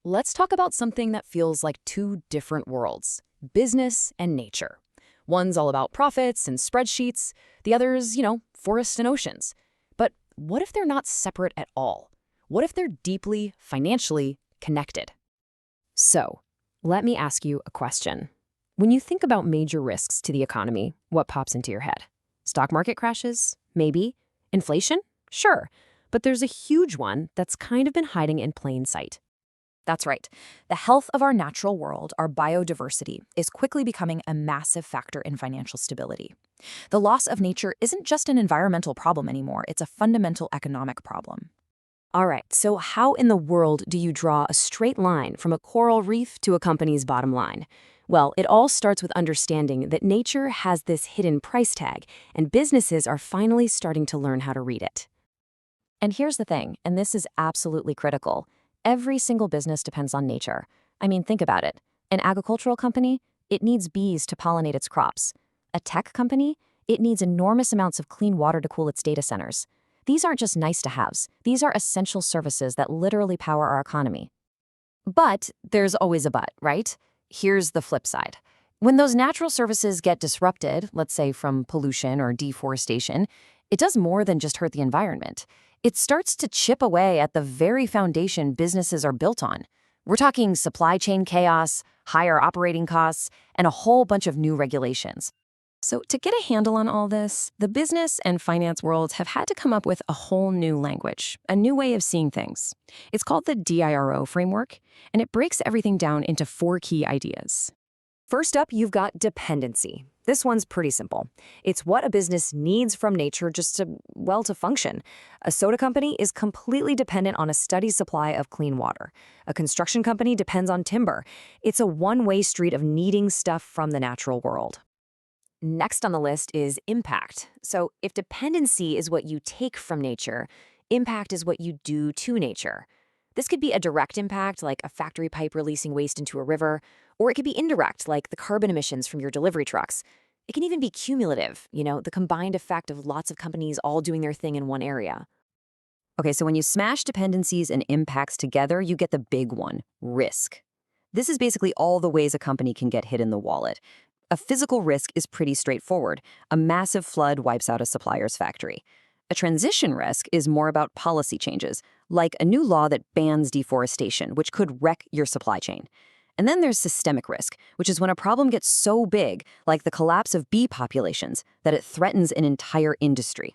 Let's talk about something that feels like two different worlds, business and nature. One's all about profits and spreadsheets, the other's, forests and oceans. But what if they're not separate at all? What if they're deeply, financially connected? So, let me ask you a question. When you think about major risks to the economy, what pops into your head? Stock market crashes? Maybe. Inflation? Sure. But there's a huge one that's kind of been hiding in plain sight. That's right. The health of our natural world, our biodiversity, is quickly becoming a massive factor in financial stability. The loss of nature isn't just an environmental problem anymore, it's a fundamental economic problem. All right, so how in the world do you draw a straight line from a coral reef to a company's bottom line? Well, it all starts with understanding that nature has this hidden price tag, and businesses are finally starting to learn how to read it. And here's the thing, and this is absolutely critical. Every single business depends on nature. I mean, think about it. An agricultural company, it needs bees to pollinate its crops. A tech company, it needs enormous amounts of clean water to cool its data centers. These aren't just nice-to-haves. These are essential services that literally power our economy. But there's always a but, right? Here's the flip side. When those natural services get disrupted, let's say from pollution or deforestation, it does more than just hurt the environment. It starts to chip away at the very foundation businesses are built on. We're talking supply chain chaos, higher operating costs, and a whole bunch of new regulations. So to get a handle on all this, the business and finance worlds have had to come up with a whole new language, a new way of seeing things. It's called the DIRO framework, and it breaks everything down into 4 key ideas. First up, you've got dependency. This one's pretty simple. It's what a business needs from nature just to function. A soda company is completely dependent on a steady supply of clean water. A construction company depends on timber. It's a one-way street of needing stuff from the natural world. Next on the list is impact. So if dependency is what you take from nature, impact is what you do to nature. This could be a direct impact, like a factory pipe releasing waste into a river, or it could be indirect, like the carbon emissions from your delivery trucks. It can even be cumulative, the combined effect of lots of companies all doing their thing in one area. Okay, so when you smash dependencies and impacts together, you get the big one, risk. This is basically all the ways a company can get hit in the wallet. A physical risk is pretty straightforward. A massive flood wipes out a supplier's factory. A transition risk is more about policy changes, like a new law that bans deforestation, which could wreck your supply chain. And then there's systemic risk, which is when a problem gets so big, like the collapse of bee populations, that it threatens an entire industry.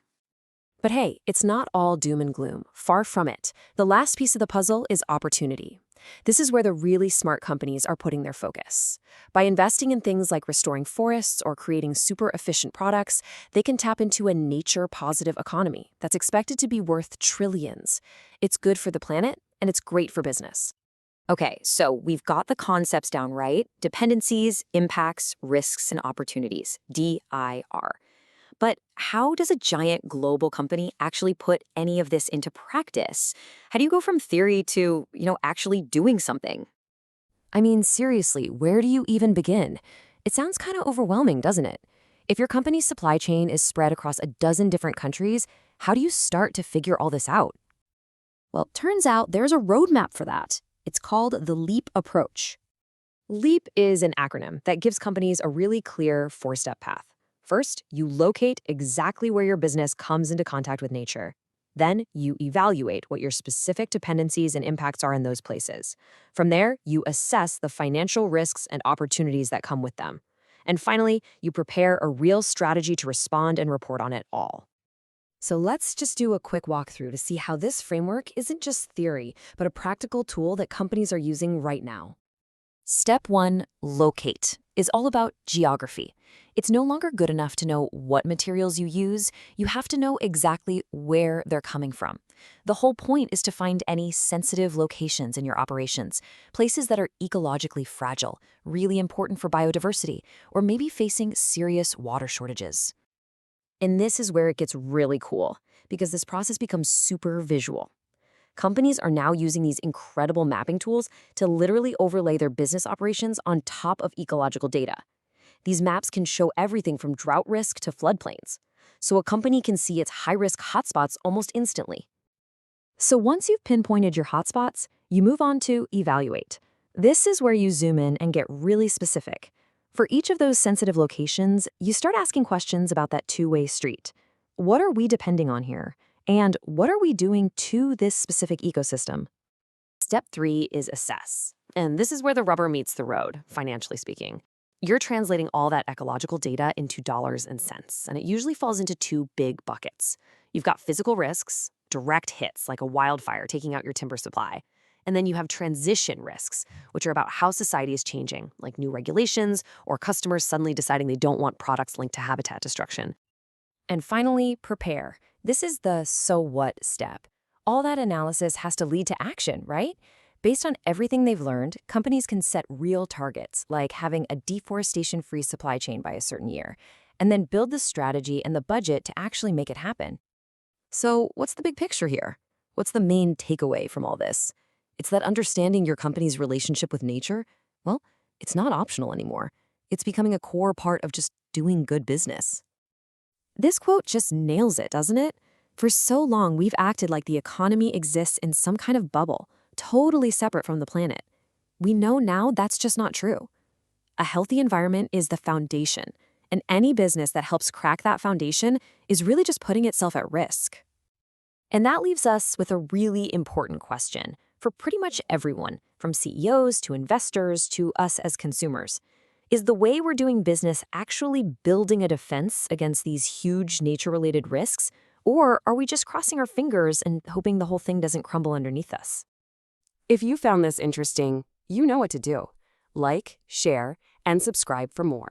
But hey, it's not all doom and gloom. Far from it. The last piece of the puzzle is opportunity. This is where the really smart companies are putting their focus. By investing in things like restoring forests or creating super efficient products, they can tap into a nature-positive economy that's expected to be worth trillions. It's good for the planet, and it's great for business. Okay, so we've got the concepts down right: dependencies, impacts, risks, and opportunities, DIR. But how does a giant global company actually put any of this into practice? How do you go from theory to, actually doing something? I mean, seriously, where do you even begin? It sounds kind of overwhelming, doesn't it? If your company's supply chain is spread across a dozen different countries, how do you start to figure all this out? Well, turns out there's a roadmap for that. It's called the LEAP approach. LEAP is an acronym that gives companies a really clear 4-step path. First, you locate exactly where your business comes into contact with nature. Then, you evaluate what your specific dependencies and impacts are in those places. From there, you assess the financial risks and opportunities that come with them. And finally, you prepare a real strategy to respond and report on it all. So let's just do a quick walkthrough to see how this framework isn't just theory, but a practical tool that companies are using right now. Step 1, locate, is all about geography. It's no longer good enough to know what materials you use. You have to know exactly where they're coming from. The whole point is to find any sensitive locations in your operations, places that are ecologically fragile, really important for biodiversity, or maybe facing serious water shortages. And this is where it gets really cool, because this process becomes super visual. Companies are now using these incredible mapping tools to literally overlay their business operations on top of ecological data. These maps can show everything from drought risk to floodplains, so a company can see its high-risk hotspots almost instantly. So once you've pinpointed your hotspots, you move on to evaluate. This is where you zoom in and get really specific. For each of those sensitive locations, you start asking questions about that two-way street. What are we depending on here? And what are we doing to this specific ecosystem? Step 3 is assess. And this is where the rubber meets the road, financially speaking. You're translating all that ecological data into dollars and cents, and it usually falls into two big buckets. You've got physical risks, direct hits like a wildfire taking out your timber supply. And then you have transition risks, which are about how society is changing, like new regulations or customers suddenly deciding they don't want products linked to habitat destruction. And finally, prepare. This is the so what step. All that analysis has to lead to action, right? Based on everything they've learned, companies can set real targets, like having a deforestation-free supply chain by a certain year, and then build the strategy and the budget to actually make it happen. So, what's the big picture here? What's the main takeaway from all this? It's that understanding your company's relationship with nature, well, it's not optional anymore. It's becoming a core part of just doing good business. This quote just nails it, doesn't it? For so long, we've acted like the economy exists in some kind of bubble, totally separate from the planet. We know now that's just not true. A healthy environment is the foundation, and any business that helps crack that foundation is really just putting itself at risk. And that leaves us with a really important question for pretty much everyone, from CEOs to investors to us as consumers. Is the way we're doing business actually building a defense against these huge nature-related risks, or are we just crossing our fingers and hoping the whole thing doesn't crumble underneath us? If you found this interesting, you know what to do. Like, share, and subscribe for more.